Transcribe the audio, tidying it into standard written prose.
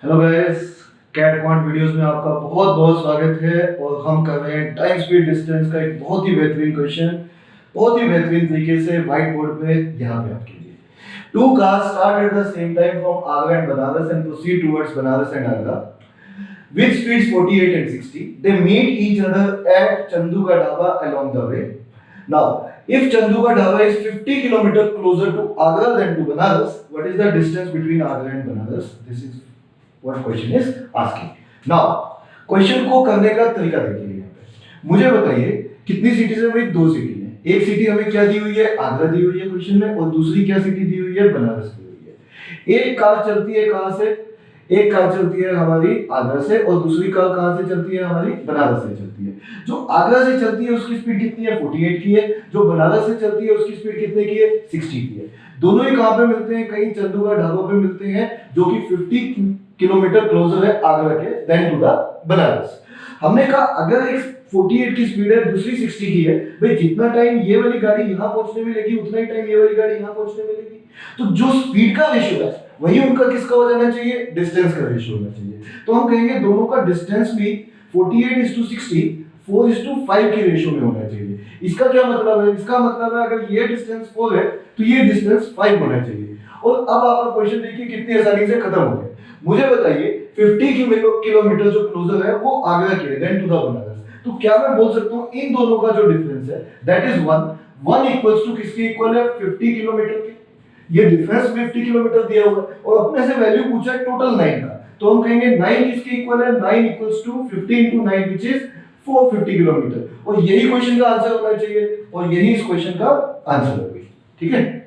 Hello guys, CAT quant videos में आपका बहुत बहुत स्वागत है। और हम कर रहे हैं टाइम स्पीड डिस्टेंस का एक बहुत ही बेहतरीन क्वेश्चन, बहुत ही बेहतरीन तरीके से व्हाइट बोर्ड पे यहाँ पे आपके लिए। Two cars start at the same time from Agra and Banaras and proceed towards Banaras and Agra with speeds 48 and 60. They meet each other at Chandu Ka Dhaba along the way. Now, if Chandu Ka Dhaba is 50 km closer to Agra than to Banaras, what is the distance between Agra and Banaras? This is what question is asking. Now, question को करने का तरीका देखिए। यहाँ पे मुझे बताइए कितनी सिटीज है भाई? दो सिटी है। एक सिटी हमें क्या दी हुई है? आगरा दी हुई है क्वेश्चन में, और दूसरी क्या सिटी दी हुई है? बनारस दी हुई है। एक कार चलती है कहाँ से? एक कार चलती है हमारी आगरा से, और दूसरी कार कहाँ से चलती है? हमारी बनारस से चलती है। जो आगरा से चलती है उसकी स्पीड कितनी है? 48 की है। जो बनारस से चलती है उसकी स्पीड कितने की है? 60 की है। दोनों ही कहाँ पे मिलते हैं? कहीं चंदू का ढाबा पे मिलते हैं, जो कि 50 किलोमीटर क्लोजर है आगरा के देन टू द बनारस। हमने कहा अगर एक 48 की स्पीड है, दूसरी 60 की है, भाई जितना टाइम ये वाली गाड़ी यहाँ पहुंचने में लेगी उतना ही टाइम ये वाली गाड़ी यहाँ पहुंचने में लेगी। तो जो स्पीड का रेशियो है वही उनका किसका हो जाना चाहिए? डिस्टेंस का रेशियो होना चाहिए। तो हम कहेंगे दोनों का डिस्टेंस भी 48:60 4:5 की रेशियो में होना चाहिए। इसका क्या मतलब है? इसका मतलब है अगर ये डिस्टेंस 4 है तो ये डिस्टेंस 5 होना चाहिए। और अब आपका क्वेश्चन देखिए कितनी आसानी से खत्म हो गया। मुझे बताइए 50 किलोमीटर जो क्लोजर है वो आगरा की है देन टू द बनारस। तो क्या मैं बोल सकता हूँ इन दोनों का जो डिफरेंस है दैट इज 1 इक्वल्स टू किसके इक्वल है? 50 किलोमीटर के। ये डिफरेंस 50 किलोमीटर दिया हुआ है और अपने से वैल्यू पूछा है टोटल 9 का। तो हम कहेंगे 9 किसके इक्वल है? 9 equals to 50 into 9 which is 450 kilometre. और यही क्वेश्चन का आंसर होना चाहिए और यही इस क्वेश्चन का आंसर होगा। ठीक है।